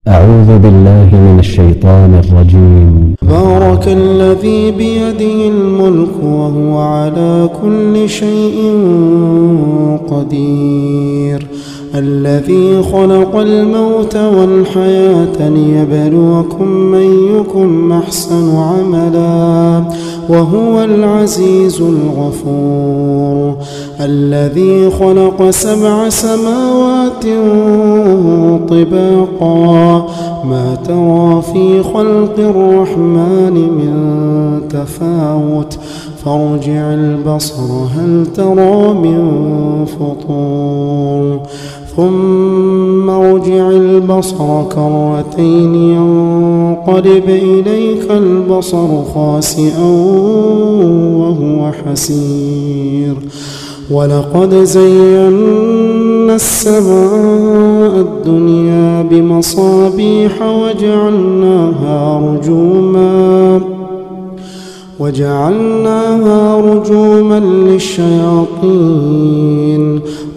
أعوذ بالله من الشيطان الرجيم. بارك الذي بيده الملك وهو على كل شيء قدير، الذي خلق الموت والحياة ليبلوكم أيكم أحسن عملا وهو العزيز الغفور، الذي خلق 7 سماوات طباقا ما ترى في خلق الرحمن من تفاوت فارجع البصر هل ترى من فطور ثم ارجع البصر كرتين ينقلب إليك البصر خاسئا وهو حسير، ولقد زينا السماء الدنيا بمصابيح وجعلناها رجوما للشياطين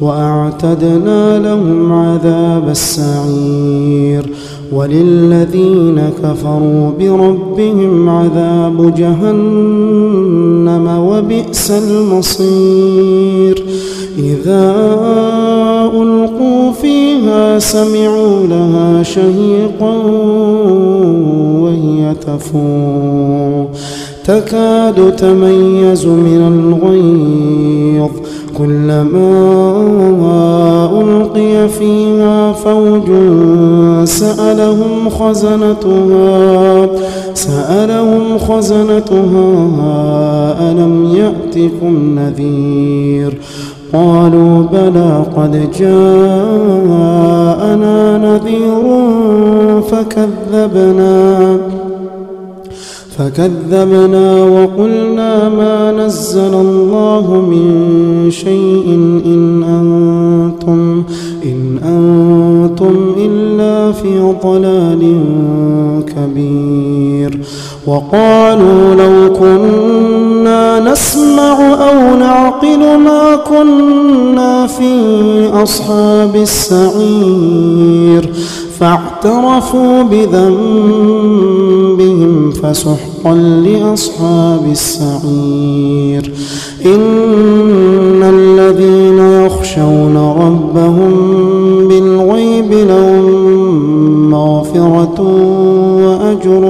وأعتدنا لهم عذاب السعير، وللذين كفروا بربهم عذاب جهنم وبئس المصير، إذا ألقوا فيها سمعوا لها شهيقا وهي تفور تكاد تميز من الغيظ، كلما ألقي فيها فوج سألهم خزنتها ألم يأتكم نذير، قالوا بلى قد جاءنا نذير فكذبنا وقلنا ما نزل الله من شيء إن أنتم إلا في ضلال كبير، وقالوا لو كنا نسمع أو نعقل ما كنا في أصحاب السعير، فاعترفوا بذنبهم فسحقا لأصحاب السعير، إن الذين يخشون ربهم بالغيب لهم مغفرة وأجر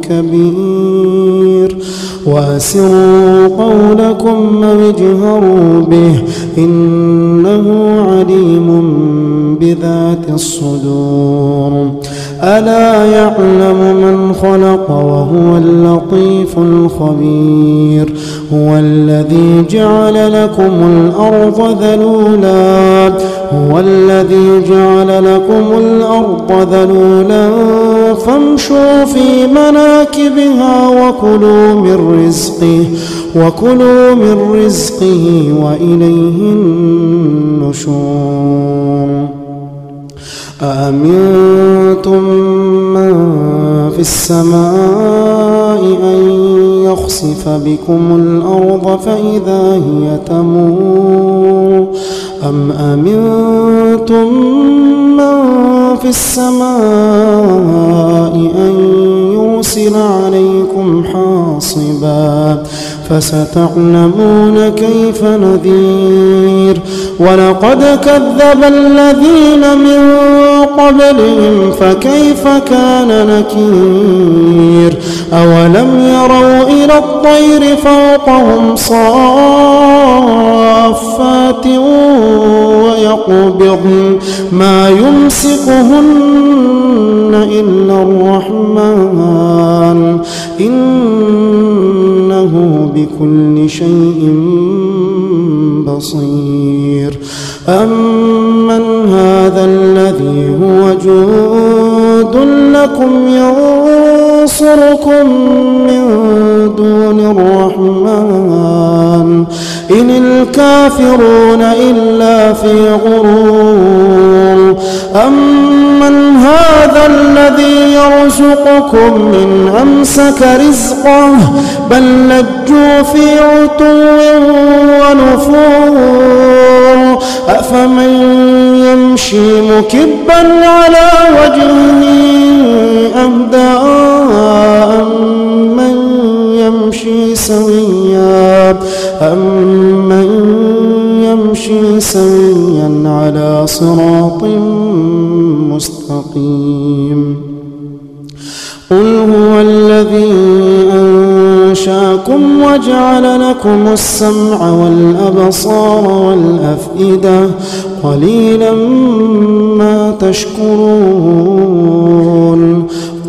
كبير، وأسروا قولكم أو اجهروا به إنه عليم بذات الصدور، ألا يعلم من خلق وهو اللطيف الخبير، هو الذي جعل لكم الأرض ذلولا فامشوا في مناكبها وكلوا من رزقه وإليه النشور، أأمنتم من في السماء أن يخسف بكم الأرض فإذا هي تمور، أم أمنتم من في السماء أن يرسل عليكم حاصبا فستعلمون كيف نذير، ولقد كذب الذين من قبلهم فكيف كان نكير، أولم يروا إلى الطير فوقهم صافات ويقبضن ما يمسكهن إلا الرحمن إنه بكل شيء بصير، أمن هذا الذي هو جند لكم ينصركم من دون الرحمن إن الكافرون إلا في غرور، أمن هذا الذي يرزقكم إن أمسك رزقه بل لجوا في عتو ونفور، أفمن يمشي مكبا على وجهه يمشي سويا على صراط مستقيم. قل هو الذي أنشاكم وجعل لكم السمع والأبصار والأفئدة قليلا ما تشكرون.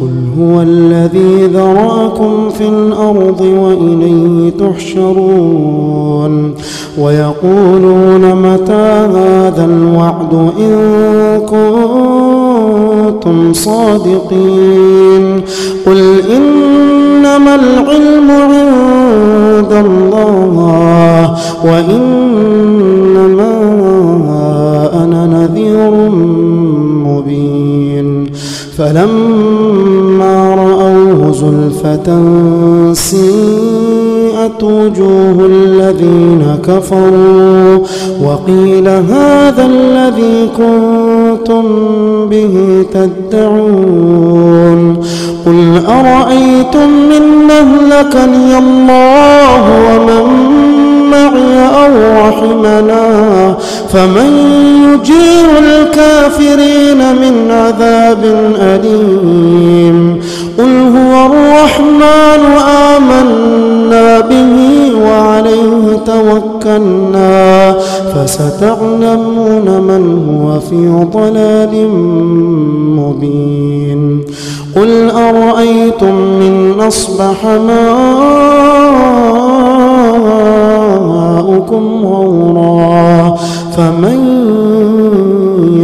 قل هو الذي ذرأكم في الأرض وإليه تحشرون. ويقولون متى هذا الوعد إن كنتم صادقين. قل إنما العلم عند الله وإنما أنا نذير مبين. فلما رأوه زلفة سيئت وجوه الذين كفروا وقيل هذا الذي كنتم به تدعون. قل أرأيتم إن أهلكني الله ومن معي أو رحمنا فمن يجير الكافرين من عذاب أليم. قل هو الرحمن آمنا به وعليه توكلنا فستعلمون من هو في ضلال مبين. قل أرأيتم إن أصبح ماؤكم غورا فمن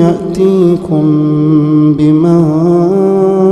يأتيكم بماء